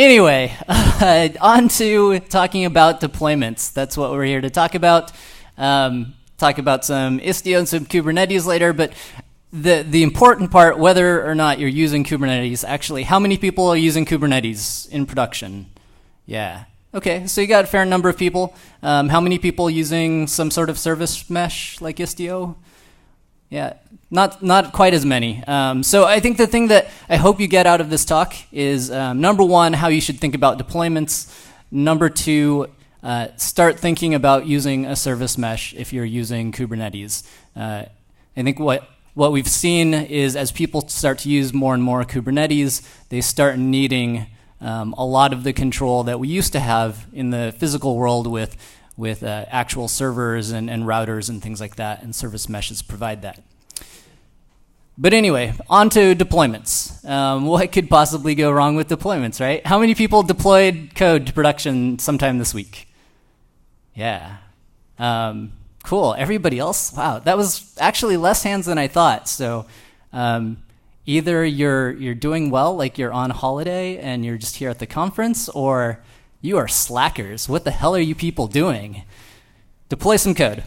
Anyway, on to talking about deployments. That's what we're here to talk about. Talk about some Istio and some Kubernetes later, but the important part, whether or not you're using Kubernetes, actually, how many people are using Kubernetes in production? Yeah. Okay, so you got a fair number of people. How many people using some sort of service mesh like Istio? Yeah, not quite as many. So I think the thing that I hope you get out of this talk is, number one, how you should think about deployments. Number two, start thinking about using a service mesh if you're using Kubernetes. I think what we've seen is as people start to use more and more Kubernetes, they start needing a lot of the control that we used to have in the physical world with actual servers and routers and things like that, and service meshes provide that. But anyway, on to deployments. What could possibly go wrong with deployments, right? How many people deployed code to production sometime this week? Yeah. Cool. Everybody else? Wow, that was actually less hands than I thought. So either you're doing well, like you're on holiday and you're just here at the conference, or you are slackers. What the hell are you people doing? Deploy some code.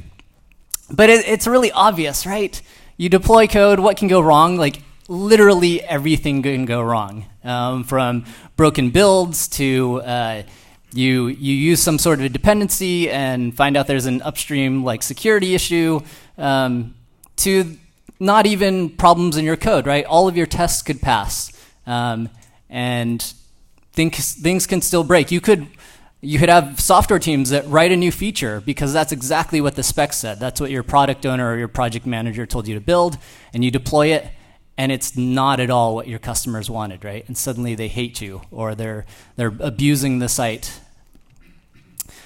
But it's really obvious, right? You deploy code, what can go wrong? Like literally everything can go wrong. From broken builds to you use some sort of a dependency and find out there's an upstream like security issue, to not even problems in your code, right? All of your tests could pass, and things can still break. You could have software teams that write a new feature because that's exactly what the spec said. That's what your product owner or your project manager told you to build, and you deploy it, and it's not at all what your customers wanted, right? And suddenly they hate you, or they're abusing the site.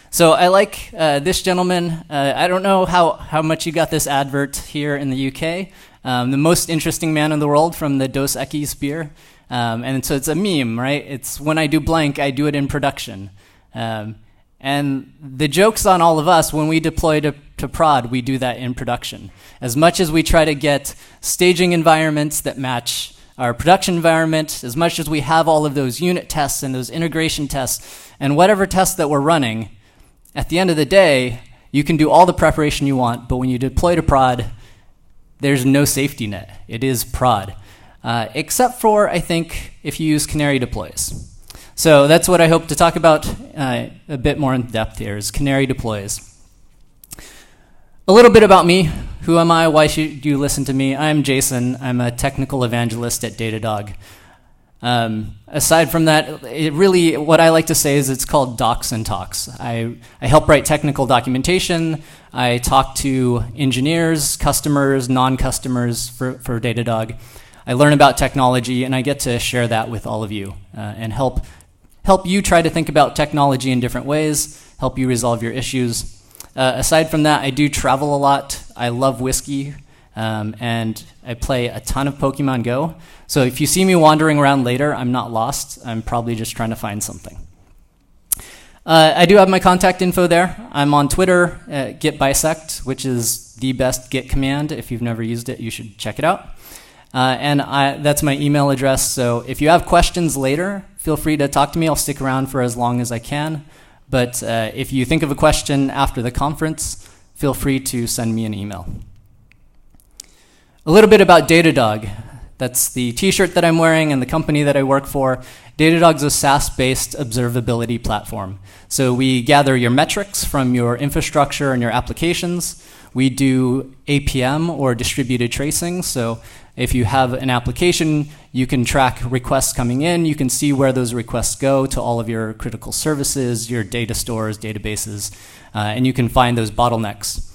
So I like this gentleman. I don't know how much you got this advert here in the UK. The most interesting man in the world from the Dos Equis beer. And so it's a meme, right? It's when I do blank, I do it in production. And the joke's on all of us. When we deploy to prod, we do that in production. As much as we try to get staging environments that match our production environment, as much as we have all of those unit tests and those integration tests and whatever tests that we're running, at the end of the day, you can do all the preparation you want, but when you deploy to prod, there's no safety net. It is prod. Except for, I think, if you use Canary deploys. So that's what I hope to talk about a bit more in depth here, is Canary deploys. A little bit about me. Who am I? Why should you listen to me? I'm Jason. I'm a technical evangelist at Datadog. Aside from that, what I like to say is it's called Docs and Talks. I help write technical documentation. I talk to engineers, customers, non-customers for Datadog. I learn about technology, and I get to share that with all of you and help you try to think about technology in different ways, help you resolve your issues. Aside from that, I do travel a lot. I love whiskey, and I play a ton of Pokemon Go. So if you see me wandering around later, I'm not lost. I'm probably just trying to find something. I do have my contact info there. I'm on Twitter at getbisect, which is the best Git command. If you've never used it, you should check it out. And that's my email address. So if you have questions later, feel free to talk to me. I'll stick around for as long as I can. But if you think of a question after the conference, feel free to send me an email. A little bit about Datadog. That's the t-shirt that I'm wearing and the company that I work for. Datadog's a SaaS-based observability platform. So we gather your metrics from your infrastructure and your applications. We do APM, or distributed tracing. So if you have an application, you can track requests coming in. You can see where those requests go to all of your critical services, your data stores, databases, and you can find those bottlenecks.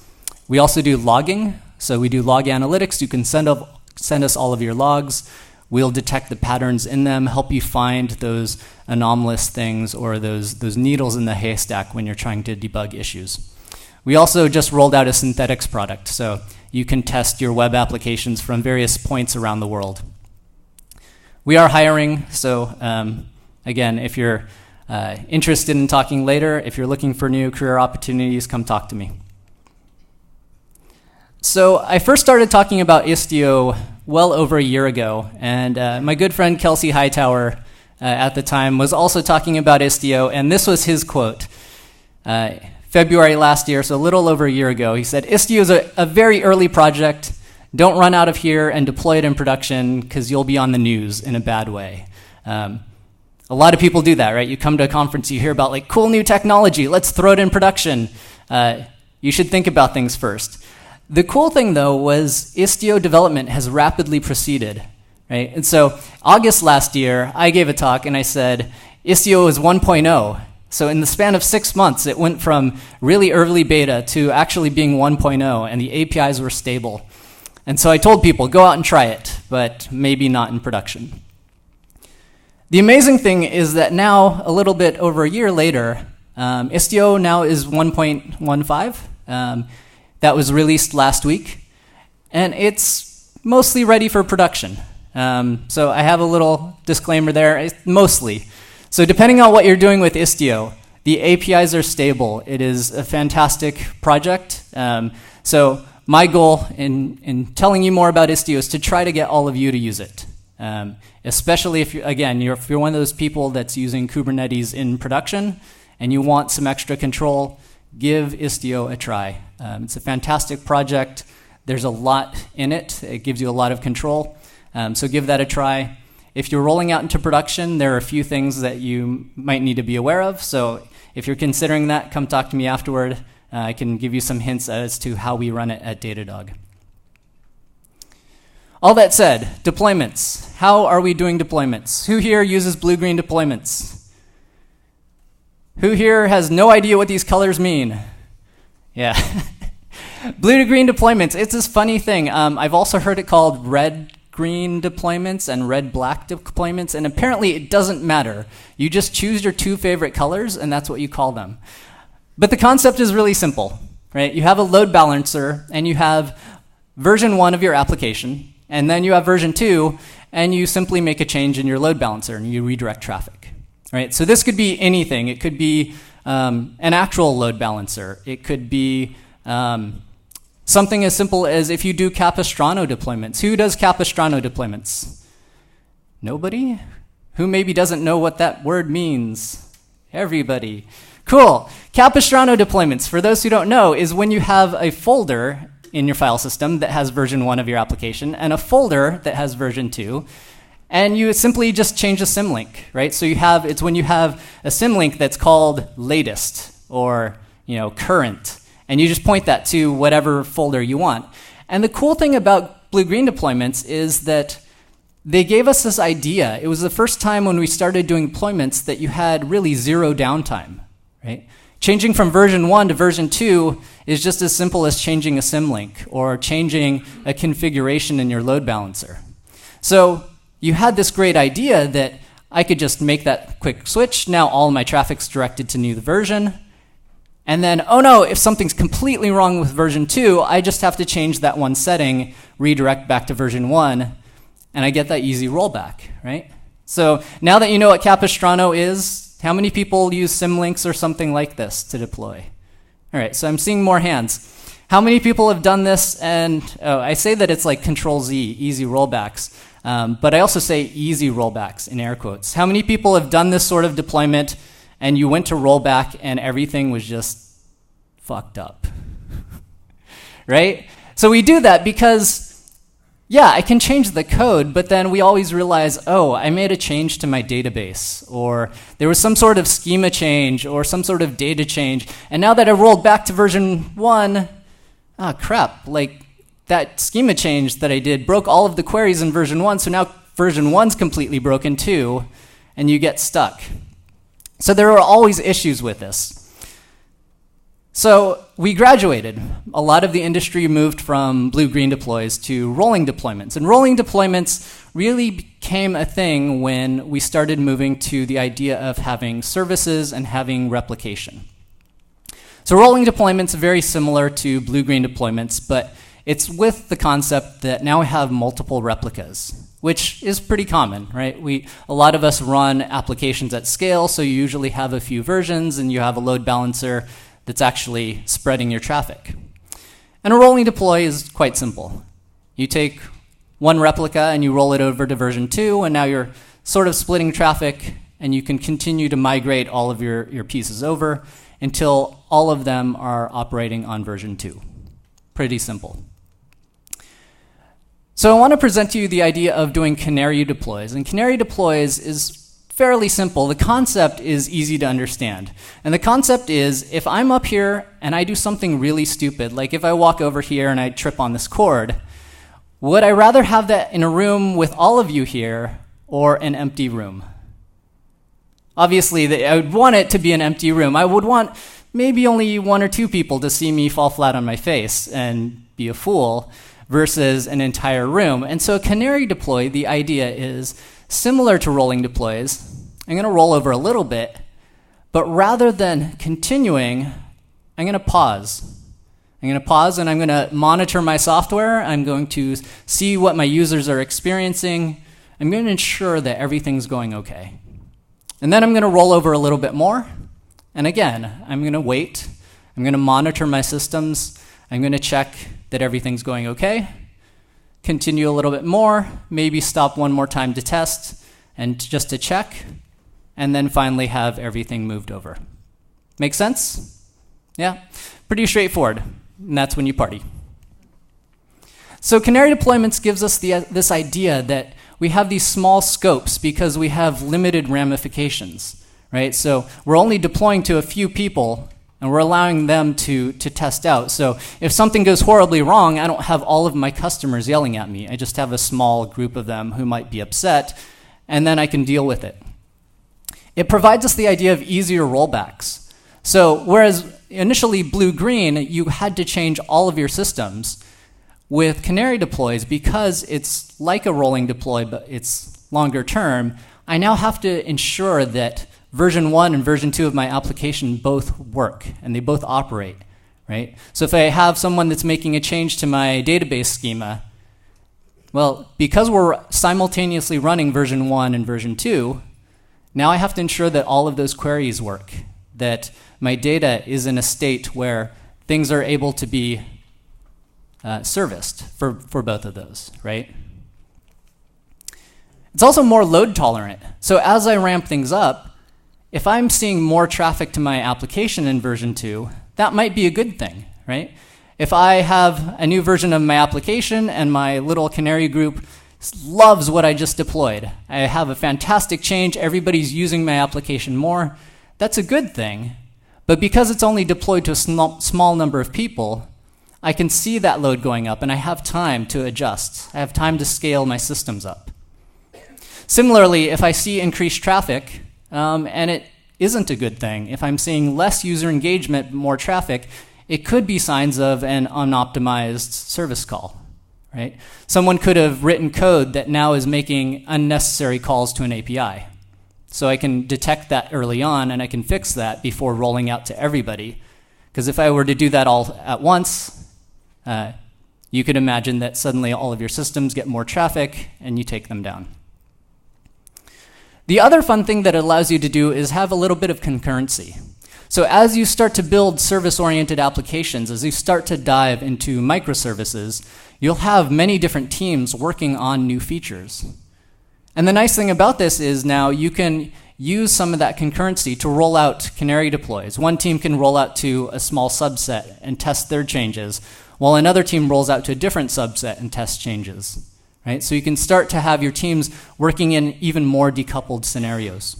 We also do logging. So we do log analytics. You can send us all of your logs. We'll detect the patterns in them, help you find those anomalous things or those needles in the haystack when you're trying to debug issues. We also just rolled out a synthetics product, so you can test your web applications from various points around the world. We are hiring, so again, if you're interested in talking later, if you're looking for new career opportunities, come talk to me. So I first started talking about Istio well over a year ago, and my good friend Kelsey Hightower at the time, was also talking about Istio, and this was his quote. February last year, so a little over a year ago, he said, Istio is a very early project. Don't run out of here and deploy it in production because you'll be on the news in a bad way. A lot of people do that, right? You come to a conference, you hear about like cool new technology, let's throw it in production. You should think about things first. The cool thing though was Istio development has rapidly proceeded, right? And so August last year, I gave a talk and I said, Istio is 1.0. So in the span of 6 months, it went from really early beta to actually being 1.0, and the APIs were stable. And so I told people, go out and try it, but maybe not in production. The amazing thing is that now, a little bit over a year later, Istio now is 1.15. That was released last week, and it's mostly ready for production. So I have a little disclaimer there, it's mostly. So depending on what you're doing with Istio, the APIs are stable. It is a fantastic project. So my goal in telling you more about Istio is to try to get all of you to use it. Especially if you're one of those people that's using Kubernetes in production and you want some extra control, give Istio a try. It's a fantastic project. There's a lot in it. It gives you a lot of control. So give that a try. If you're rolling out into production, there are a few things that you might need to be aware of. So if you're considering that, come talk to me afterward. I can give you some hints as to how we run it at Datadog. All that said, deployments. How are we doing deployments? Who here uses blue-green deployments? Who here has no idea what these colors mean? Yeah. Blue-to-green deployments, it's this funny thing. I've also heard it called red-green deployments and red-black deployments, and apparently it doesn't matter. You just choose your 2 favorite colors, and that's what you call them. But the concept is really simple, right? You have a load balancer, and you have version 1 of your application, and then you have version 2, and you simply make a change in your load balancer, and you redirect traffic, right? So this could be anything. It could be an actual load balancer. It could be something as simple as if you do Capistrano deployments. Who does Capistrano deployments? Nobody? Who maybe doesn't know what that word means? Everybody. Cool. Capistrano deployments, for those who don't know, is when you have a folder in your file system that has version 1 of your application and a folder that has version 2, and you simply just change a symlink, right? So it's when you have a symlink that's called latest or current, and you just point that to whatever folder you want. And the cool thing about blue-green deployments is that they gave us this idea. It was the first time when we started doing deployments that you had really zero downtime, right? Changing from version 1 to version 2 is just as simple as changing a symlink or changing a configuration in your load balancer. So you had this great idea that I could just make that quick switch. Now all my traffic's directed to new version. And then, oh no, if something's completely wrong with version 2, I just have to change that one setting, redirect back to version 1, and I get that easy rollback, right? So now that you know what Capistrano is, how many people use symlinks or something like this to deploy? All right, so I'm seeing more hands. How many people have done this? And I say that it's like Control-Z, easy rollbacks, but I also say easy rollbacks in air quotes. How many people have done this sort of deployment and you went to rollback and everything was just fucked up, right? So we do that because yeah, I can change the code, but then we always realize, oh, I made a change to my database, or there was some sort of schema change, or some sort of data change, and now that I rolled back to version 1, crap, like that schema change that I did broke all of the queries in version 1, so now version 1's completely broken too, and you get stuck. So there are always issues with this. So we graduated. A lot of the industry moved from blue-green deploys to rolling deployments. And rolling deployments really became a thing when we started moving to the idea of having services and having replication. So rolling deployments are very similar to blue-green deployments, but it's with the concept that now we have multiple replicas, which is pretty common, right? A lot of us run applications at scale, so you usually have a few versions and you have a load balancer that's actually spreading your traffic. And a rolling deploy is quite simple. You take one replica and you roll it over to version 2, and now you're sort of splitting traffic, and you can continue to migrate all of your pieces over until all of them are operating on version 2. Pretty simple. So I want to present to you the idea of doing Canary deploys. And Canary deploys is fairly simple. The concept is easy to understand. And the concept is, if I'm up here and I do something really stupid, like if I walk over here and I trip on this cord, would I rather have that in a room with all of you here or an empty room? Obviously, I would want it to be an empty room. I would want maybe only 1 or 2 people to see me fall flat on my face and be a fool versus an entire room. And so a Canary deploy, the idea is similar to rolling deploys. I'm going to roll over a little bit, but rather than continuing, I'm going to pause. I'm going to pause and I'm going to monitor my software. I'm going to see what my users are experiencing. I'm going to ensure that everything's going okay. And then I'm going to roll over a little bit more. And again, I'm going to wait. I'm going to monitor my systems. I'm going to check that everything's going okay. Continue a little bit more, maybe stop one more time to test and just to check, and then finally have everything moved over. Make sense? Yeah? Pretty straightforward, and that's when you party. So Canary deployments gives us this idea that we have these small scopes because we have limited ramifications, right? So we're only deploying to a few people, and we're allowing them to test out. So if something goes horribly wrong, I don't have all of my customers yelling at me. I just have a small group of them who might be upset, and then I can deal with it. It provides us the idea of easier rollbacks. So whereas initially blue-green, you had to change all of your systems, with Canary deploys, because it's like a rolling deploy, but it's longer term, I now have to ensure that version 1 and version 2 of my application both work and they both operate, right? So if I have someone that's making a change to my database schema, well, because we're simultaneously running version 1 and version 2, now I have to ensure that all of those queries work, that my data is in a state where things are able to be serviced for both of those, right? It's also more load tolerant. So as I ramp things up, if I'm seeing more traffic to my application in version 2, that might be a good thing, right? If I have a new version of my application and my little Canary group loves what I just deployed, I have a fantastic change, everybody's using my application more, that's a good thing. But because it's only deployed to a small number of people, I can see that load going up and I have time to adjust. I have time to scale my systems up. Similarly, if I see increased traffic, and it isn't a good thing, if I'm seeing less user engagement, more traffic, it could be signs of an unoptimized service call, right? Someone could have written code that now is making unnecessary calls to an API. So I can detect that early on and I can fix that before rolling out to everybody. Because if I were to do that all at once, you could imagine that suddenly all of your systems get more traffic and you take them down. The other fun thing that it allows you to do is have a little bit of concurrency. So as you start to build service-oriented applications, as you start to dive into microservices, you'll have many different teams working on new features. And the nice thing about this is now you can use some of that concurrency to roll out Canary deploys. One team can roll out to a small subset and test their changes, while another team rolls out to a different subset and tests changes. Right? So you can start to have your teams working in even more decoupled scenarios.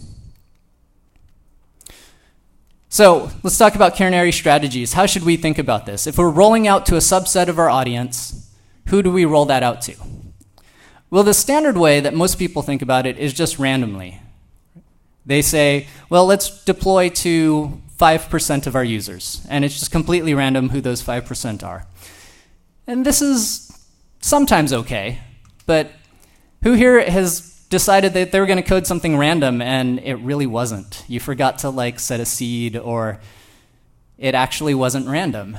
So let's talk about Canary strategies. How should we think about this? If we're rolling out to a subset of our audience, who do we roll that out to? Well, the standard way that most people think about it is just randomly. They say, well, let's deploy to 5% of our users, and it's just completely random who those 5% are. And this is sometimes okay. But who here has decided that they were going to code something random and it really wasn't? You forgot to set a seed, or it actually wasn't random.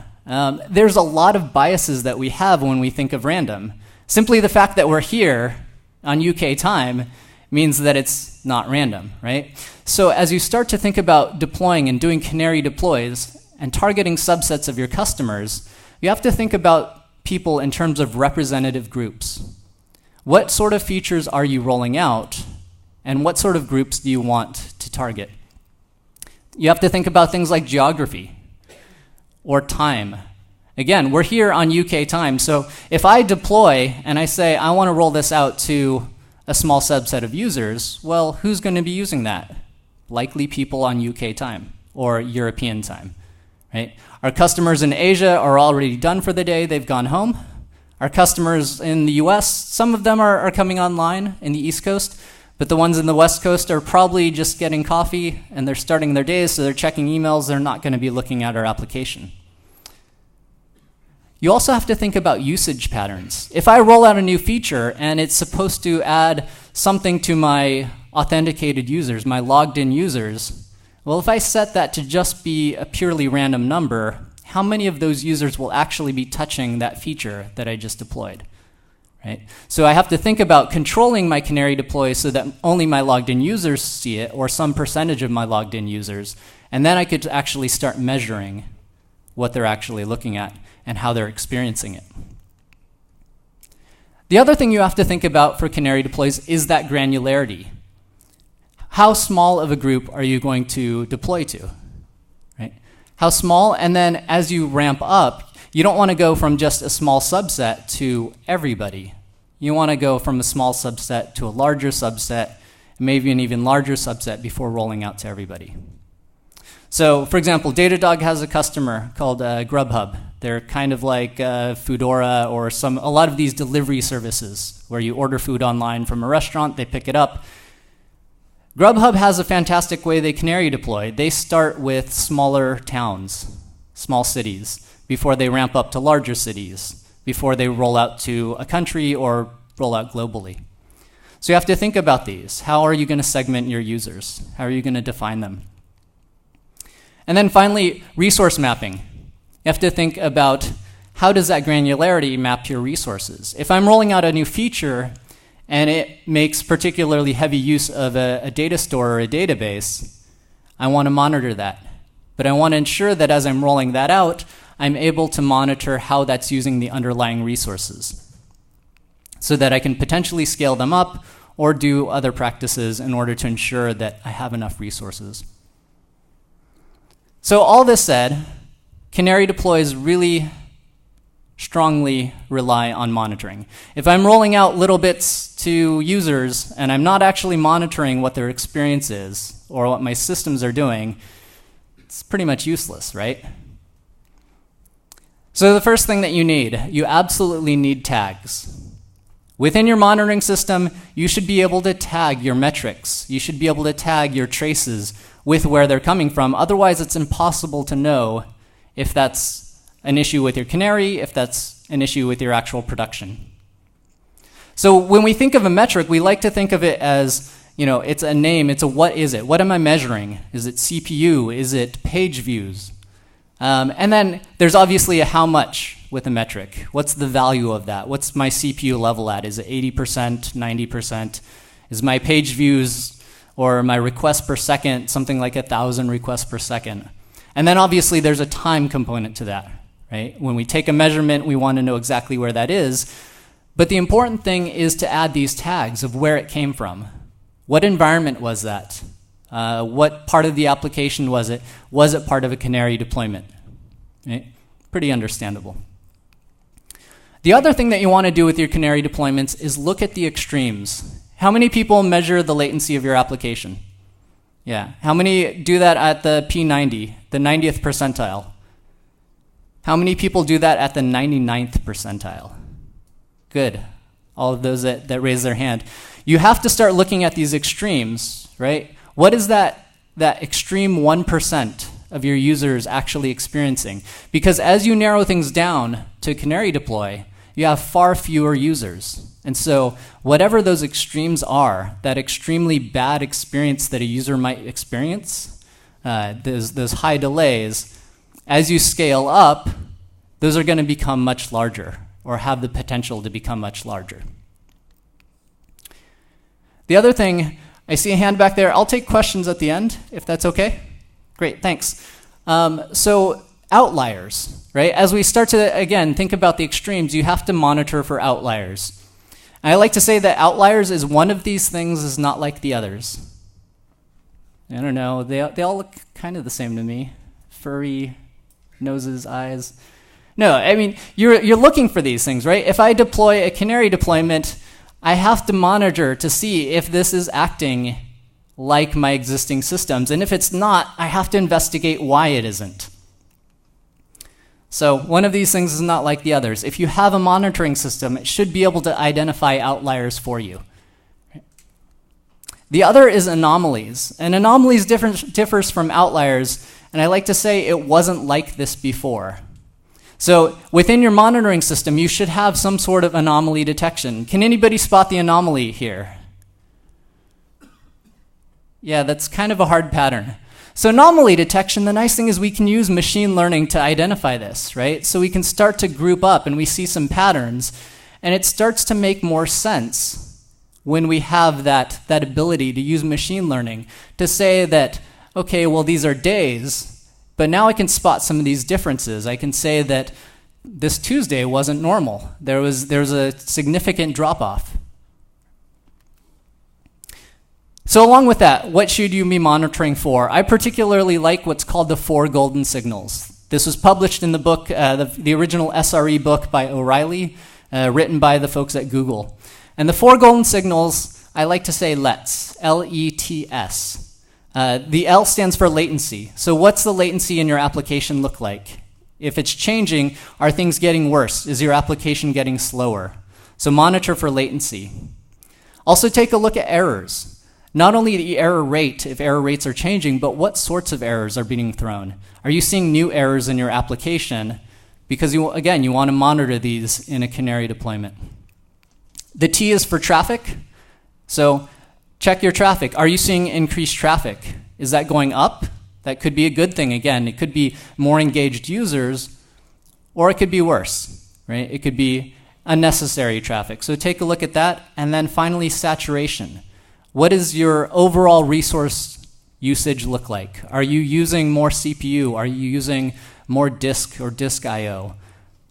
There's a lot of biases that we have when we think of random. Simply the fact that we're here on UK time means that it's not random, right? So as you start to think about deploying and doing Canary deploys and targeting subsets of your customers, you have to think about people in terms of representative groups. What sort of features are you rolling out? And what sort of groups do you want to target? You have to think about things like geography or time. Again, we're here on UK time, so if I deploy and I say I want to roll this out to a small subset of users, well, who's going to be using that? Likely people on UK time or European time, right? Our customers in Asia are already done for the day, they've gone home. Our customers in the US, some of them are coming online in the East Coast, but the ones in the West Coast are probably just getting coffee and they're starting their days, so they're checking emails, they're not going to be looking at our application. You also have to think about usage patterns. If I roll out a new feature and it's supposed to add something to my authenticated users, my logged in users, well, if I set that to just be a purely random number, how many of those users will actually be touching that feature that I just deployed? Right? So I have to think about controlling my Canary deploy so that only my logged in users see it, or some percentage of my logged in users, and then I could actually start measuring what they're actually looking at and how they're experiencing it. The other thing you have to think about for Canary deploys is that granularity. How small of a group are you going to deploy to? Right? How small, and then as you ramp up, you don't want to go from just a small subset to everybody. You want to go from a small subset to a larger subset, maybe an even larger subset before rolling out to everybody. So, for example, Datadog has a customer called Grubhub. They're kind of like Foodora or a lot of these delivery services where you order food online from a restaurant, they pick it up. Grubhub has a fantastic way they Canary deploy. They start with smaller towns, small cities, before they ramp up to larger cities, before they roll out to a country or roll out globally. So you have to think about these. How are you going to segment your users? How are you going to define them? And then finally, resource mapping. You have to think about how does that granularity map your resources. If I'm rolling out a new feature and it makes particularly heavy use of a data store or a database, I want to monitor that. But I want to ensure that as I'm rolling that out, I'm able to monitor how that's using the underlying resources so that I can potentially scale them up or do other practices in order to ensure that I have enough resources. So all this said, Canary deploys really strongly rely on monitoring. If I'm rolling out little bits to users and I'm not actually monitoring what their experience is or what my systems are doing, it's pretty much useless, right? So the first thing that you absolutely need tags. Within your monitoring system, you should be able to tag your metrics. You should be able to tag your traces with where they're coming from. Otherwise, it's impossible to know if that's an issue with your Canary, if that's an issue with your actual production. So when we think of a metric, we like to think of it as, it's a name, it's a what is it? What am I measuring? Is it CPU? Is it page views? And then there's obviously a how much with a metric. What's the value of that? What's my CPU level at? Is it 80%, 90%? Is my page views or my requests per second something like 1,000 requests per second? And then obviously there's a time component to that, right? When we take a measurement, we want to know exactly where that is. But the important thing is to add these tags of where it came from. What environment was that? What part of the application was it? Was it part of a Canary deployment? Right? Pretty understandable. The other thing that you want to do with your Canary deployments is look at the extremes. How many people measure the latency of your application? Yeah. How many do that at the P90, the 90th percentile? How many people do that at the 99th percentile? Good. All of those that raise their hand. You have to start looking at these extremes, right? What is that extreme 1% of your users actually experiencing? Because as you narrow things down to Canary deploy, you have far fewer users. And so whatever those extremes are, that extremely bad experience that a user might experience, those high delays, as you scale up, those are going to become much larger or have the potential to become much larger. The other thing, I see a hand back there. I'll take questions at the end, if that's okay. Great, thanks. So outliers, right? As we start to, again, think about the extremes, you have to monitor for outliers. I like to say that outliers is one of these things is not like the others. I don't know, they all look kind of the same to me. Furry noses, eyes. No, I mean, you're looking for these things, right? If I deploy a Canary deployment, I have to monitor to see if this is acting like my existing systems. And if it's not, I have to investigate why it isn't. So one of these things is not like the others. If you have a monitoring system, it should be able to identify outliers for you. The other is anomalies. And anomalies differs from outliers, and I like to say it wasn't like this before. So within your monitoring system, you should have some sort of anomaly detection. Can anybody spot the anomaly here? Yeah, that's kind of a hard pattern. So anomaly detection, the nice thing is we can use machine learning to identify this, right? So we can start to group up and we see some patterns, and it starts to make more sense when we have that ability to use machine learning to say that, okay, well, these are days, but now I can spot some of these differences. I can say that this Tuesday wasn't normal. There's a significant drop-off. So along with that, what should you be monitoring for? I particularly like what's called the 4 golden signals. This was published in the book, the original SRE book by O'Reilly, written by the folks at Google. And the 4 golden signals, I like to say LETS, L-E-T-S. The L stands for latency. So what's the latency in your application look like? If it's changing, are things getting worse? Is your application getting slower? So monitor for latency. Also take a look at errors. Not only the error rate, if error rates are changing, but what sorts of errors are being thrown. Are you seeing new errors in your application? Because, you want to monitor these in a Canary deployment. The T is for traffic. So check your traffic. Are you seeing increased traffic? Is that going up? That could be a good thing. Again, it could be more engaged users, or it could be worse, right? It could be unnecessary traffic. So take a look at that. And then finally, saturation. What does your overall resource usage look like? Are you using more CPU? Are you using more disk or disk I/O?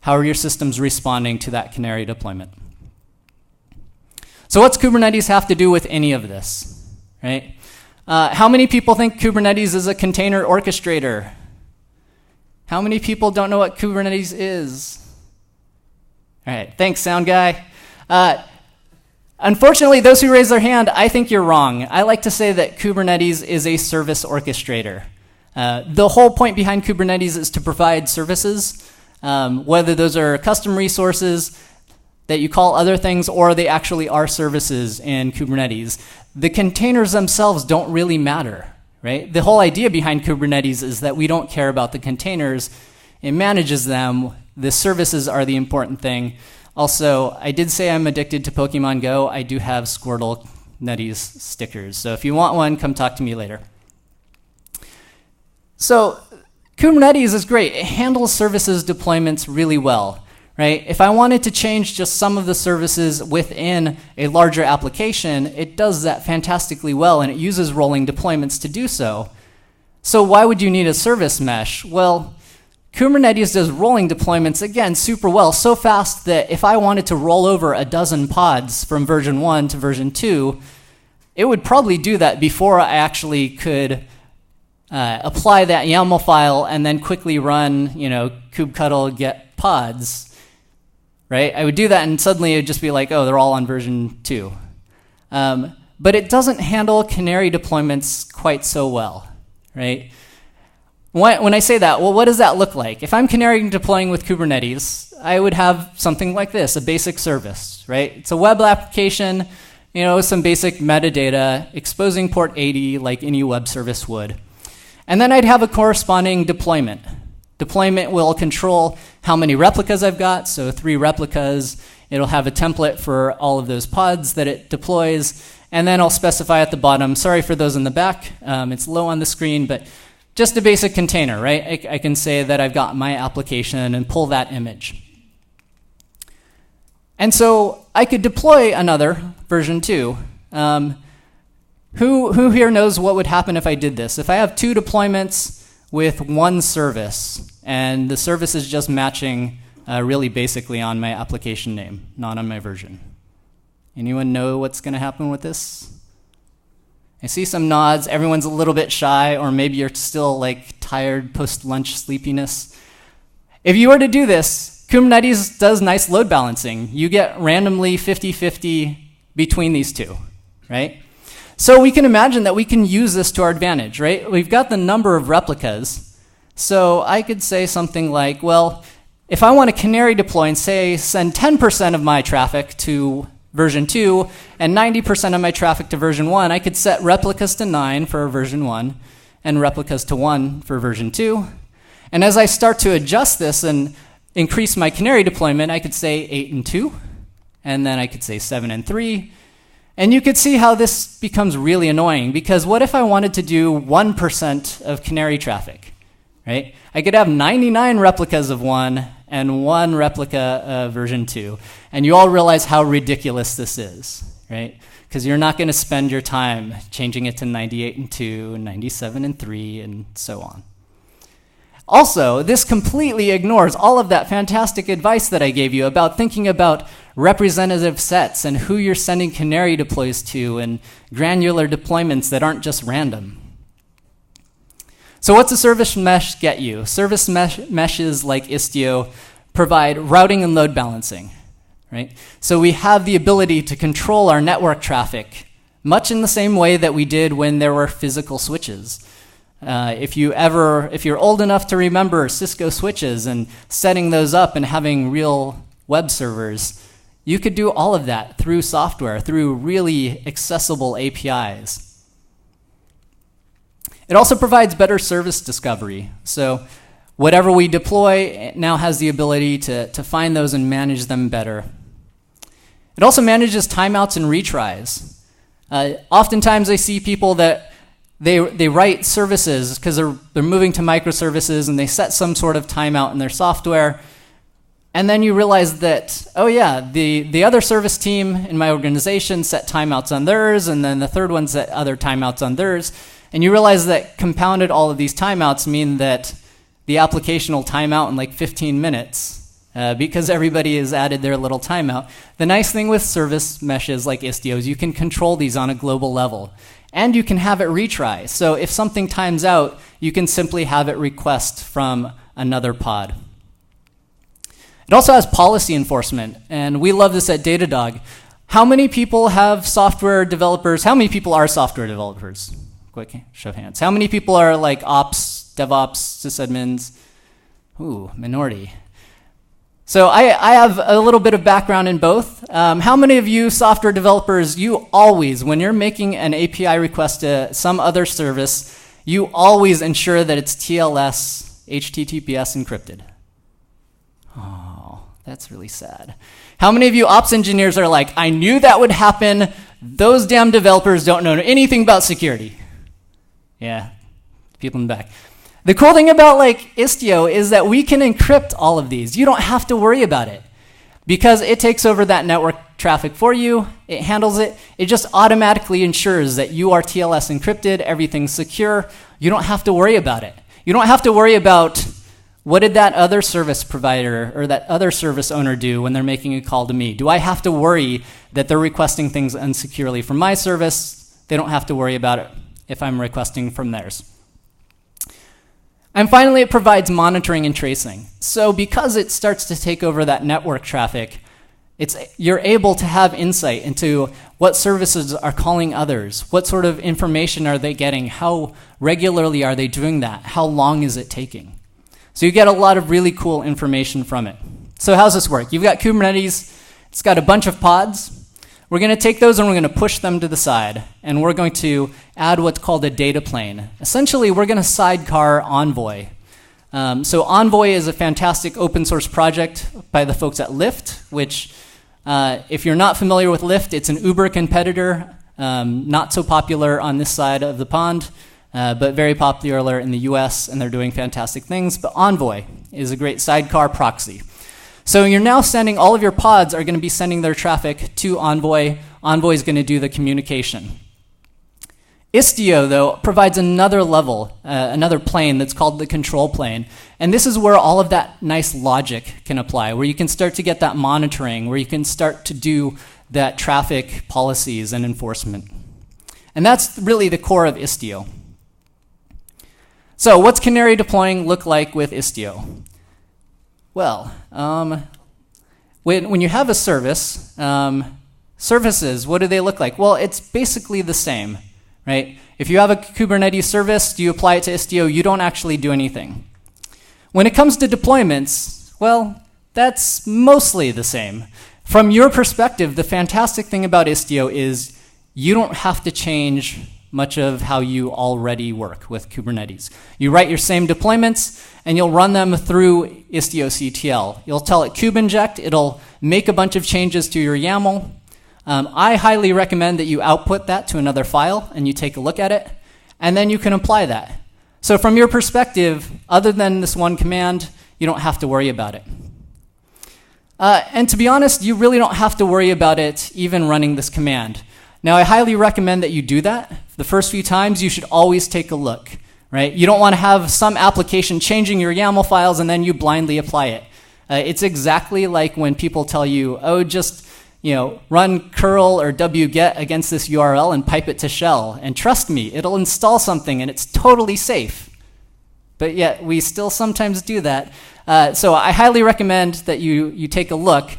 How are your systems responding to that Canary deployment? So what's Kubernetes have to do with any of this, right? How many people think Kubernetes is a container orchestrator? How many people don't know what Kubernetes is? All right, thanks, sound guy. Unfortunately, those who raise their hand, I think you're wrong. I like to say that Kubernetes is a service orchestrator. The whole point behind Kubernetes is to provide services, whether those are custom resources that you call other things or they actually are services in Kubernetes. The containers themselves don't really matter, right? The whole idea behind Kubernetes is that we don't care about the containers. It manages them. The services are the important thing. Also, I did say I'm addicted to Pokemon Go. I do have Squirtle Nutties stickers. So if you want one, come talk to me later. So Kubernetes is great. It handles services deployments really well, right? If I wanted to change just some of the services within a larger application, it does that fantastically well, and it uses rolling deployments to do so. So why would you need a service mesh? Well, Kubernetes does rolling deployments, again, super well, so fast that if I wanted to roll over a dozen pods from version 1 to version 2, it would probably do that before I actually could apply that YAML file and then quickly run, kubectl get pods, right? I would do that and suddenly it would just be like, oh, they're all on version 2. But it doesn't handle Canary deployments quite so well, right? When I say that, well, what does that look like? If I'm Canary deploying with Kubernetes, I would have something like this, a basic service, right? It's a web application, some basic metadata, exposing port 80 like any web service would. And then I'd have a corresponding deployment. Deployment will control how many replicas I've got, so 3 replicas. It'll have a template for all of those pods that it deploys, and then I'll specify at the bottom, sorry for those in the back, it's low on the screen, but just a basic container, right? I can say that I've got my application and pull that image. And so I could deploy another version 2. Who here knows what would happen if I did this? If I have 2 deployments with 1 service, and the service is just matching really basically on my application name, not on my version. Anyone know what's going to happen with this? I see some nods. Everyone's a little bit shy, or maybe you're still like tired post-lunch sleepiness. If you were to do this, Kubernetes does nice load balancing. You get randomly 50-50 between these two, right? So we can imagine that we can use this to our advantage, right? We've got the number of replicas. So I could say something like, well, if I want a Canary deploy and say send 10% of my traffic to version 2 and 90% of my traffic to version 1, I could set replicas to 9 for version 1 and replicas to 1 for version 2. And as I start to adjust this and increase my Canary deployment, I could say 8 and 2, and then I could say 7 and 3. And you could see how this becomes really annoying, because what if I wanted to do 1% of Canary traffic, right? I could have 99 replicas of 1 and 1 replica of version 2. And you all realize how ridiculous this is, right? Because you're not going to spend your time changing it to 98 and 2 and 97 and 3 and so on. Also, this completely ignores all of that fantastic advice that I gave you about thinking about representative sets and who you're sending Canary deploys to and granular deployments that aren't just random. So what's a service mesh get you? Service meshes like Istio provide routing and load balancing, right? So we have the ability to control our network traffic much in the same way that we did when there were physical switches. If you're old enough to remember Cisco switches and setting those up and having real web servers, you could do all of that through software, through really accessible APIs. It also provides better service discovery. So whatever we deploy now has the ability to find those and manage them better. It also manages timeouts and retries. Oftentimes I see people that they write services because they're moving to microservices and they set some sort of timeout in their software. And then you realize that, oh yeah, the other service team in my organization set timeouts on theirs, and then the third one set other timeouts on theirs. And you realize that compounded all of these timeouts mean that the application will time out in like 15 minutes because everybody has added their little timeout. The nice thing with service meshes like Istio is you can control these on a global level. And you can have it retry. So if something times out, you can simply have it request from another pod. It also has policy enforcement, and we love this at Datadog. How many people have software developers? How many people are software developers? Quick show of hands. How many people are like ops, DevOps, sysadmins? Ooh, minority. So I have a little bit of background in both. How many of you software developers, you always, when you're making an API request to some other service, you always ensure that it's TLS, HTTPS encrypted? Oh, that's really sad. How many of you ops engineers are like, I knew that would happen. Those damn developers don't know anything about security. Yeah, people in the back. The cool thing about like Istio is that we can encrypt all of these. You don't have to worry about it because it takes over that network traffic for you. It handles it. It just automatically ensures that you are TLS encrypted, everything's secure. You don't have to worry about it. You don't have to worry about what did that other service provider or that other service owner do when they're making a call to me? Do I have to worry that they're requesting things unsecurely from my service? They don't have to worry about it if I'm requesting from theirs. And finally, it provides monitoring and tracing. So because it starts to take over that network traffic, you're able to have insight into what services are calling others, what sort of information are they getting, how regularly are they doing that, how long is it taking. So you get a lot of really cool information from it. So how's this work? You've got Kubernetes, it's got a bunch of pods. We're going to take those and we're going to push them to the side, and we're going to add what's called a data plane. Essentially, we're going to sidecar Envoy. So Envoy is a fantastic open source project by the folks at Lyft, which, if you're not familiar with Lyft, it's an Uber competitor, not so popular on this side of the pond, but very popular in the US, and they're doing fantastic things. But Envoy is a great sidecar proxy. So you're now sending, all of your pods are going to be sending their traffic to Envoy. Envoy is going to do the communication. Istio, though, provides another level, another plane that's called the control plane. And this is where all of that nice logic can apply, where you can start to get that monitoring, where you can start to do that traffic policies and enforcement. And that's really the core of Istio. So what's Canary deploying look like with Istio? Well, when you have a service, services, what do they look like? Well, it's basically the same, right? If you have a Kubernetes service, you apply it to Istio, you don't actually do anything. When it comes to deployments, well, that's mostly the same. From your perspective, the fantastic thing about Istio is you don't have to change much of how you already work with Kubernetes. You write your same deployments, and you'll run them through Istio-ctl. You'll tell it kubeinject, it'll make a bunch of changes to your YAML. I highly recommend that you output that to another file, and you take a look at it, and then you can apply that. So from your perspective, other than this one command, you don't have to worry about it. And to be honest, you really don't have to worry about it even running this command. Now, I highly recommend that you do that. The first few times, you should always take a look, right? You don't want to have some application changing your YAML files and then you blindly apply it. It's exactly like when people tell you, oh, just run curl or wget against this URL and pipe it to shell. And trust me, it'll install something and it's totally safe. But yet, we still sometimes do that. So I highly recommend that you take a look.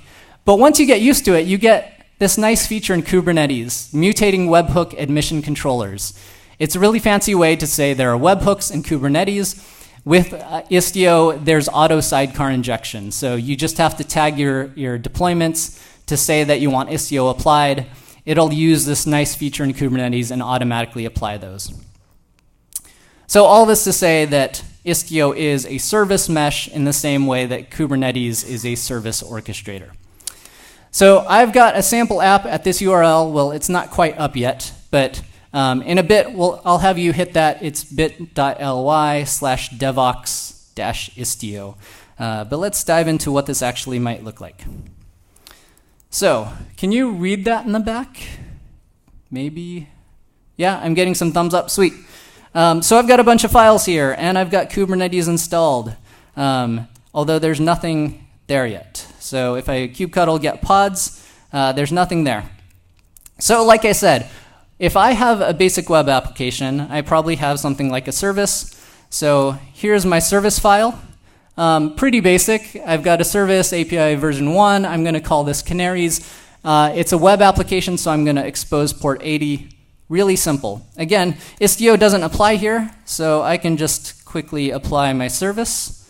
But once you get used to it, you get this nice feature in Kubernetes, mutating webhook admission controllers. It's a really fancy way to say there are webhooks in Kubernetes. With Istio, there's auto sidecar injection. So you just have to tag your deployments to say that you want Istio applied. It'll use this nice feature in Kubernetes and automatically apply those. So all this to say that Istio is a service mesh in the same way that Kubernetes is a service orchestrator. So I've got a sample app at this URL. Well, it's not quite up yet, but in a bit, I'll have you hit that. It's bit.ly/devox-istio. But let's dive into what this actually might look like. So can you read that in the back? Maybe? Yeah, I'm getting some thumbs up. Sweet. So I've got a bunch of files here, and I've got Kubernetes installed, although there's nothing there yet. So if I kubectl get pods, there's nothing there. So like I said, if I have a basic web application, I probably have something like a service. So here's my service file. Pretty basic. I've got a service, API version 1. I'm going to call this Canaries. It's a web application, so I'm going to expose port 80. Really simple. Again, Istio doesn't apply here, so I can just quickly apply my service.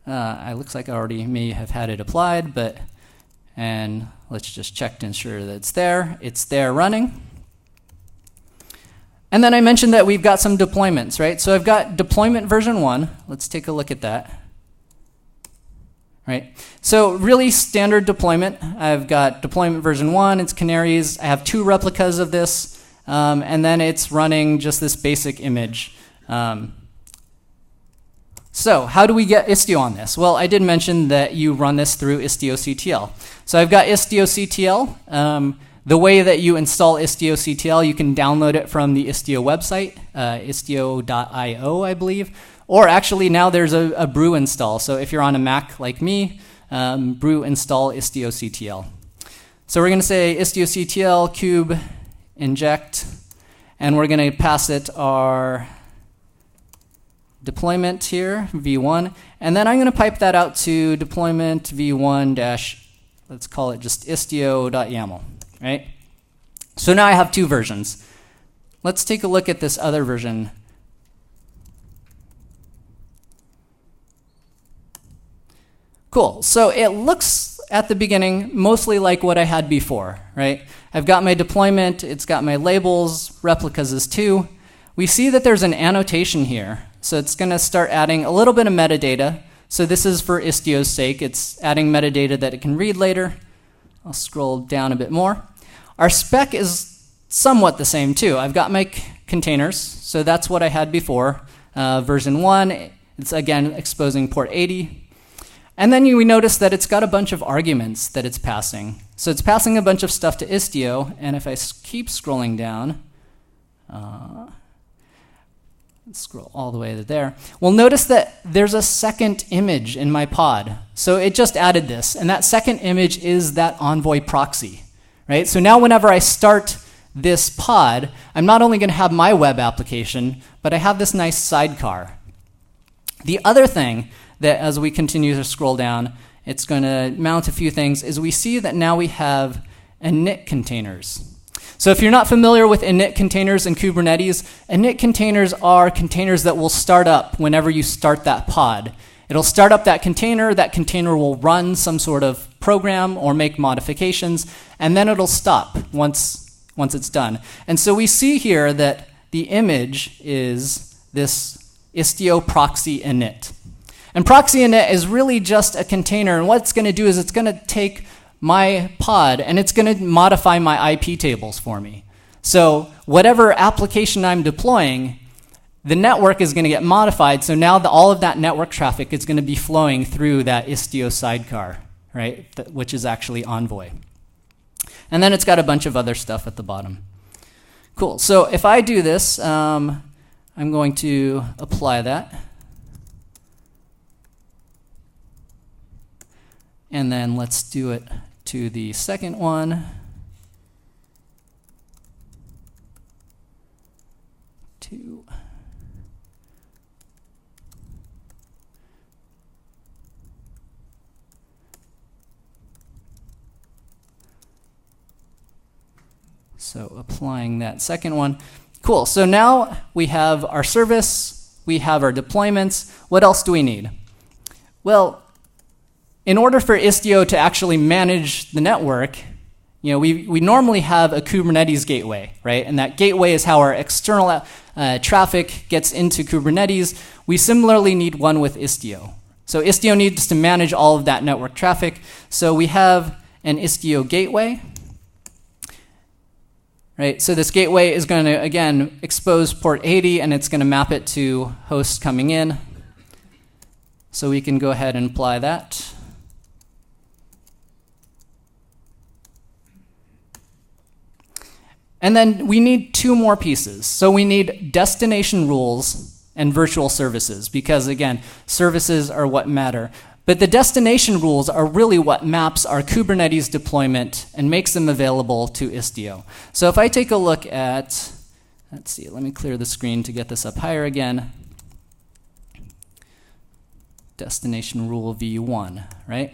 It looks like I already may have had it applied, and let's just check to ensure that it's there. It's there running. And then I mentioned that we've got some deployments, right? So I've got deployment version 1. Let's take a look at that. Right? So really standard deployment. I've got deployment version 1, it's Canaries. I have 2 replicas of this, and then it's running just this basic image. So how do we get Istio on this? Well, I did mention that you run this through Istio-ctl. So I've got Istio-ctl. The way that you install Istio-ctl, you can download it from the Istio website, istio.io, I believe. Or actually, now there's a brew install. So if you're on a Mac like me, brew install Istio-ctl. So we're going to say Istio-ctl kube inject, and we're going to pass it our deployment here, v1, and then I'm going to pipe that out to deployment v1 dash, let's call it just istio.yaml, right? So now I have 2 versions. Let's take a look at this other version. Cool. So it looks at the beginning mostly like what I had before, right? I've got my deployment, it's got my labels, replicas is 2. We see that there's an annotation here. So it's going to start adding a little bit of metadata. So this is for Istio's sake. It's adding metadata that it can read later. I'll scroll down a bit more. Our spec is somewhat the same too. I've got my containers. So that's what I had before. Version 1, it's again exposing port 80. And then we notice that it's got a bunch of arguments that it's passing. So it's passing a bunch of stuff to Istio. And if I keep scrolling down, let's scroll all the way to there. We'll notice that there's a second image in my pod. So it just added this. And that second image is that Envoy proxy. right? So now whenever I start this pod, I'm not only going to have my web application, but I have this nice sidecar. The other thing that as we continue to scroll down, it's going to mount a few things, is we see that now we have init containers. So if you're not familiar with init containers in Kubernetes, init containers are containers that will start up whenever you start that pod. It'll start up that container will run some sort of program or make modifications, and then it'll stop once it's done. And so we see here that the image is this Istio proxy init. And proxy init is really just a container, and what it's going to do is it's going to take my pod and it's going to modify my IP tables for me. So whatever application I'm deploying, the network is going to get modified, so now all of that network traffic is going to be flowing through that Istio sidecar, right, which is actually Envoy. And then it's got a bunch of other stuff at the bottom. Cool, so if I do this, I'm going to apply that. And then let's do it to the second one. Two. So applying that second one. Cool, so now we have our service, we have our deployments. What else do we need? Well, in order for Istio to actually manage the network, we normally have a Kubernetes gateway, right? And that gateway is how our external traffic gets into Kubernetes. We similarly need one with Istio. So Istio needs to manage all of that network traffic. So we have an Istio gateway, right? So this gateway is going to, again, expose port 80, and it's going to map it to hosts coming in. So we can go ahead and apply that. And then we need two more pieces. So we need destination rules and virtual services, because again, services are what matter. But the destination rules are really what maps our Kubernetes deployment and makes them available to Istio. So if I take a look at, let's see, let me clear the screen to get this up higher again. Destination rule v1, right?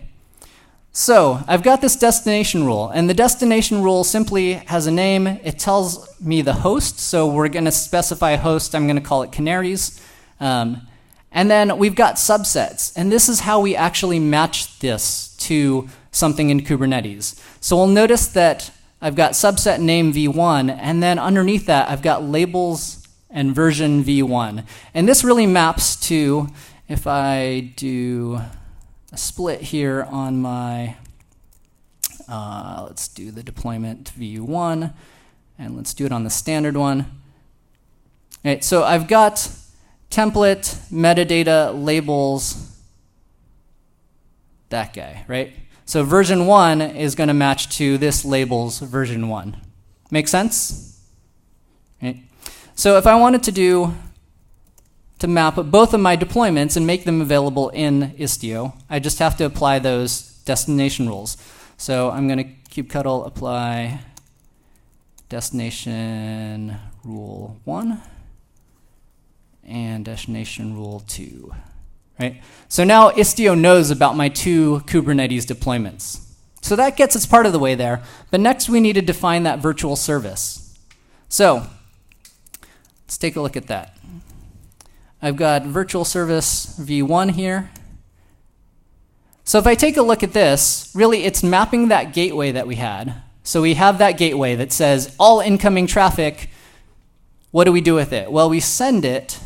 So I've got this destination rule, and the destination rule simply has a name. It tells me the host, so we're going to specify a host. I'm going to call it Canaries. And then we've got subsets, and this is how we actually match this to something in Kubernetes. So we'll notice that I've got subset name v1, and then underneath that I've got labels and version v1. And this really maps to, if I do a split here on my, let's do the deployment v1, and let's do it on the standard one. All right, so I've got template, metadata, labels, that guy, right? So version 1 is going to match to this labels version 1. Make sense? Right. So if I wanted to map both of my deployments and make them available in Istio, I just have to apply those destination rules. So I'm going to kubectl apply destination rule 1 and destination rule 2. Right? So now Istio knows about my two Kubernetes deployments. So that gets us part of the way there. But next we need to define that virtual service. So let's take a look at that. I've got virtual service v1 here. So if I take a look at this, really it's mapping that gateway that we had. So we have that gateway that says all incoming traffic, what do we do with it? Well, we send it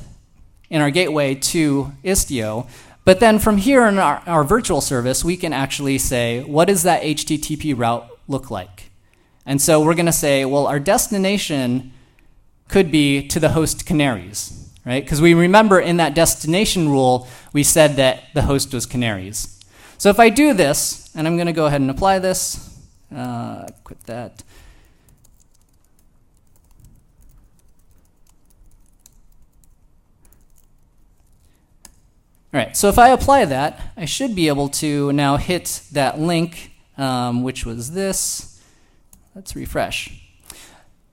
in our gateway to Istio, but then from here in our virtual service, we can actually say, what does that HTTP route look like? And so we're going to say, well, our destination could be to the host Canaries, right? Because we remember in that destination rule, we said that the host was Canaries. So if I do this, and I'm going to go ahead and apply this, quit that. All right, so if I apply that, I should be able to now hit that link, which was this. Let's refresh.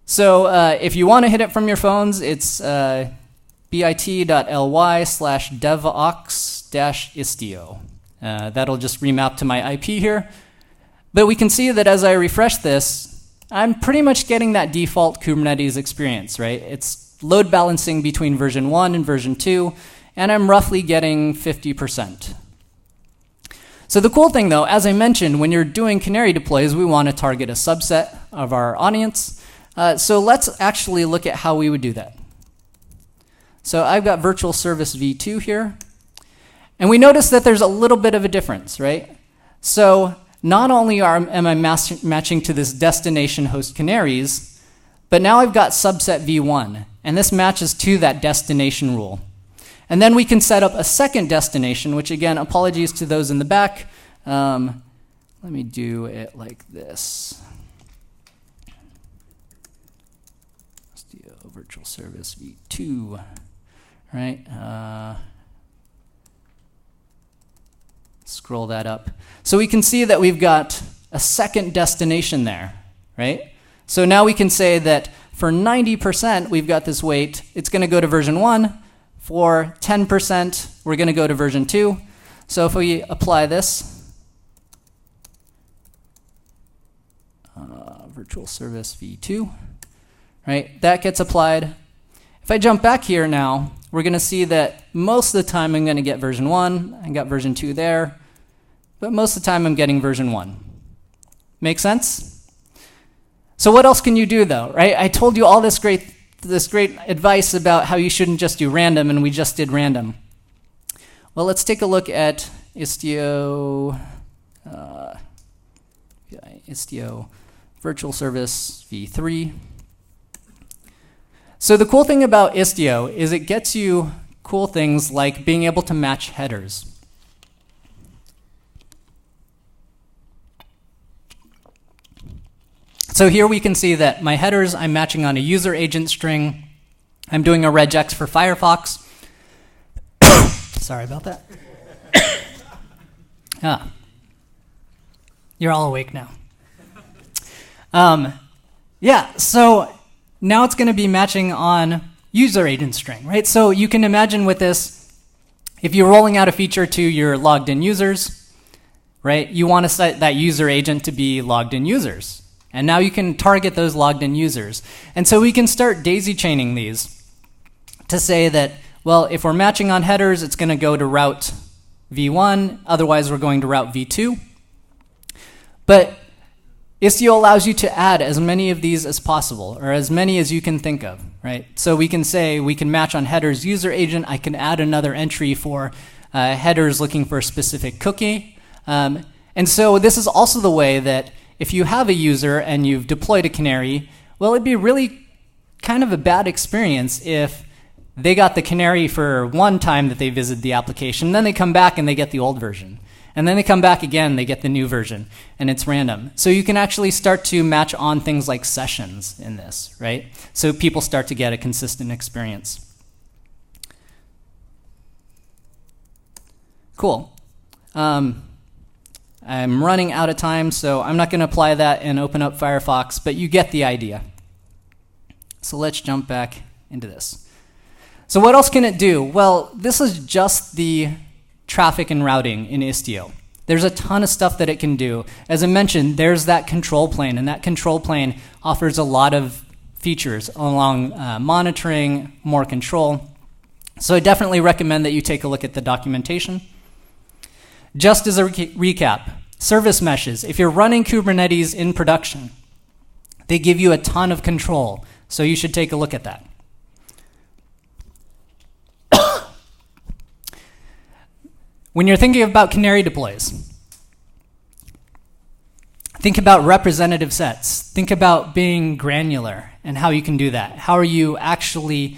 So if you want to hit it from your phones, it's bit.ly/devox-istio. That'll just remap to my IP here. But we can see that as I refresh this, I'm pretty much getting that default Kubernetes experience, right? It's load balancing between version 1 and version 2, and I'm roughly getting 50%. So the cool thing though, as I mentioned, when you're doing Canary deploys, we want to target a subset of our audience. So let's actually look at how we would do that. So I've got virtual service v2 here, and we notice that there's a little bit of a difference, right? So not only am I matching to this destination host canaries, but now I've got subset v1, and this matches to that destination rule. And then we can set up a second destination, which again, apologies to those in the back. Let me do it like this. Istio virtual service v2, right? Scroll that up. So we can see that we've got a second destination there, right? So now we can say that for 90%, we've got this weight. It's going to go to version 1. For 10%, we're going to go to version 2. So if we apply this, virtual service v2, right? That gets applied. If I jump back here now, we're going to see that most of the time I'm going to get version 1. I got version 2 there. But most of the time I'm getting version 1. Make sense? So what else can you do though, right? I told you all this great advice about how you shouldn't just do random, and we just did random. Well, let's take a look at Istio, Istio virtual service v3. So the cool thing about Istio is it gets you cool things like being able to match headers. So here we can see that my headers, I'm matching on a user agent string. I'm doing a regex for Firefox. Sorry about that. You're all awake now. Yeah, so now it's going to be matching on user agent string, right? So you can imagine with this, if you're rolling out a feature to your logged in users, right, you want to set that user agent to be logged in users. And now you can target those logged in users. And so we can start daisy chaining these to say that, well, if we're matching on headers, it's going to go to route v1. Otherwise, we're going to route v2. But Istio allows you to add as many of these as possible, or as many as you can think of, right? So we can say we can match on headers user agent. I can add another entry for headers looking for a specific cookie. And so this is also the way that if you have a user and you've deployed a Canary, well, it'd be really kind of a bad experience if they got the Canary for one time that they visited the application, then they come back and they get the old version. And then they come back again, they get the new version, and it's random. So you can actually start to match on things like sessions in this, right? So people start to get a consistent experience. Cool. I'm running out of time, so I'm not going to apply that and open up Firefox, but you get the idea. So let's jump back into this. So what else can it do? Well, this is just the traffic and routing in Istio. There's a ton of stuff that it can do. As I mentioned, there's that control plane, and that control plane offers a lot of features along monitoring, more control. So I definitely recommend that you take a look at the documentation. Just as a recap, service meshes, if you're running Kubernetes in production, they give you a ton of control, so you should take a look at that. When you're thinking about Canary deploys, think about representative sets. Think about being granular and how you can do that. How are you actually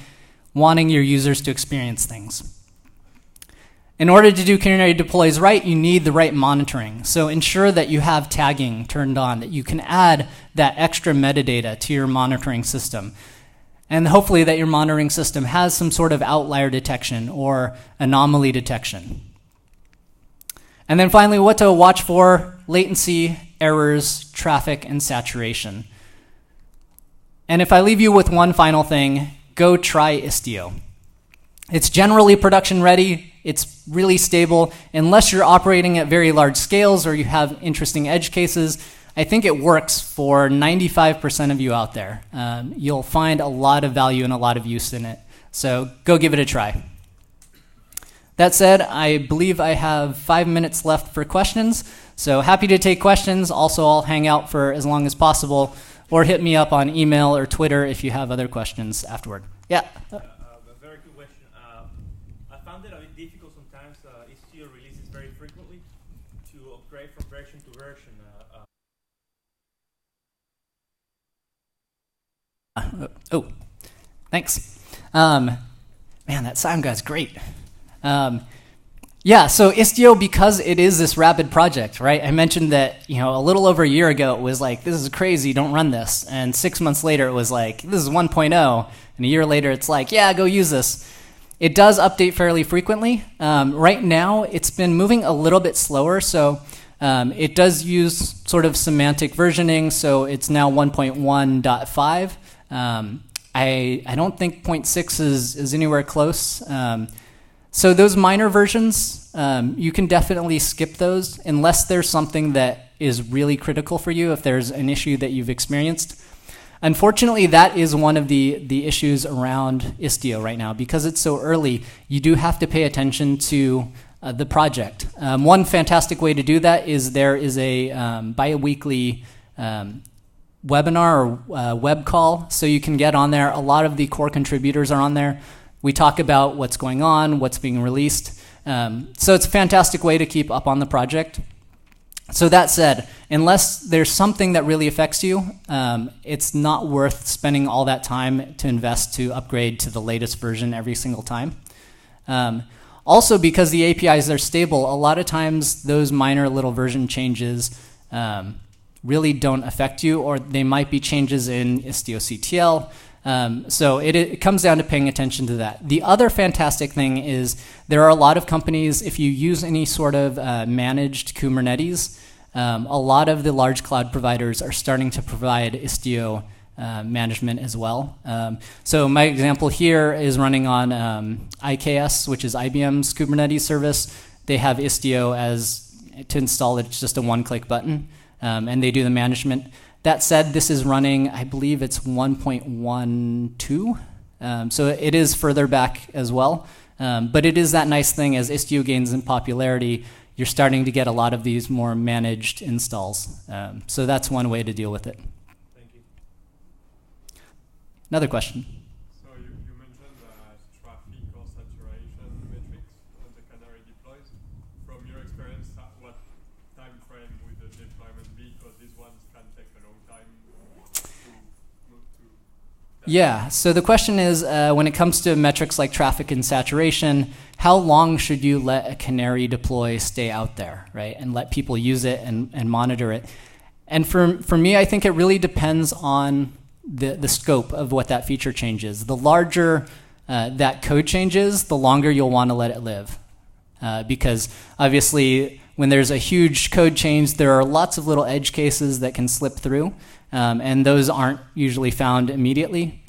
wanting your users to experience things? In order to do Canary deploys right, you need the right monitoring. So ensure that you have tagging turned on, that you can add that extra metadata to your monitoring system. And hopefully that your monitoring system has some sort of outlier detection or anomaly detection. And then finally, what to watch for: latency, errors, traffic, and saturation. And if I leave you with one final thing, go try Istio. It's generally production ready. It's really stable. Unless you're operating at very large scales or you have interesting edge cases, I think it works for 95% of you out there. You'll find a lot of value and a lot of use in it. So go give it a try. That said, I believe I have 5 minutes left for questions. So happy to take questions. Also, I'll hang out for as long as possible, or hit me up on email or Twitter if you have other questions afterward. Yeah? A very good question. I found it a bit difficult sometimes. Istio releases very frequently to upgrade from version to version. Oh, thanks. Man, that sound guy's great. Yeah, so Istio, because it is this rapid project, right? I mentioned that, a little over a year ago, it was like, this is crazy, don't run this. And 6 months later, it was like, this is 1.0. And a year later, it's like, yeah, go use this. It does update fairly frequently. Right now, it's been moving a little bit slower. So it does use sort of semantic versioning. So it's now 1.1.5. I don't think 0.6 is anywhere close. So those minor versions, you can definitely skip those unless there's something that is really critical for you, if there's an issue that you've experienced. Unfortunately, that is one of the issues around Istio right now. Because it's so early, you do have to pay attention to the project. One fantastic way to do that is there is a bi-weekly webinar or web call, so you can get on there. A lot of the core contributors are on there. We talk about what's going on, what's being released. So it's a fantastic way to keep up on the project. So that said, unless there's something that really affects you, it's not worth spending all that time to invest to upgrade to the latest version every single time. Also, because the APIs are stable, a lot of times those minor little version changes really don't affect you, or they might be changes in Istio-CTL. So it comes down to paying attention to that. The other fantastic thing is there are a lot of companies, if you use any sort of managed Kubernetes, a lot of the large cloud providers are starting to provide Istio management as well. So my example here is running on IKS, which is IBM's Kubernetes service. They have Istio to install it. It's just a one-click button, and they do the management. That said, this is running, I believe it's 1.12, so it is further back as well. But it is that nice thing, as Istio gains in popularity, you're starting to get a lot of these more managed installs. So that's one way to deal with it. Thank you. Another question. So you mentioned traffic or saturation metrics on the Canary deploys. From your experience, what time frame would the deployment be? Because these ones can take a long time to move to. Yeah, so the question is, when it comes to metrics like traffic and saturation, how long should you let a Canary deploy stay out there, right? And let people use it and monitor it. And for me, I think it really depends on the scope of what that feature changes. The larger that code changes, the longer you'll want to let it live. Because obviously, when there's a huge code change, there are lots of little edge cases that can slip through, and those aren't usually found immediately.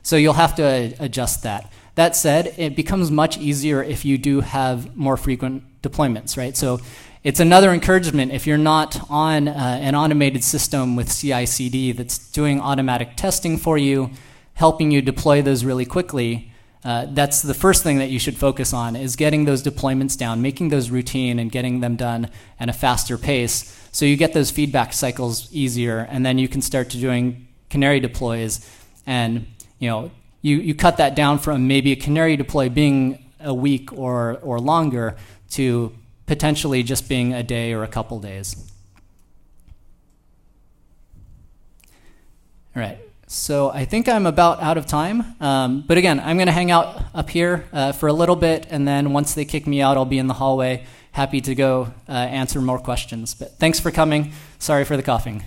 So you'll have to adjust that. That said, it becomes much easier if you do have more frequent deployments, right? So it's another encouragement. If you're not on an automated system with CI/CD that's doing automatic testing for you, helping you deploy those really quickly, that's the first thing that you should focus on, is getting those deployments down, making those routine and getting them done at a faster pace, so you get those feedback cycles easier, and then you can start to doing Canary deploys, and you cut that down from maybe a Canary deploy being a week or longer to potentially just being a day or a couple days. All right. So I think I'm about out of time. But again, I'm going to hang out up here for a little bit, and then once they kick me out, I'll be in the hallway, happy to go answer more questions. But thanks for coming. Sorry for the coughing.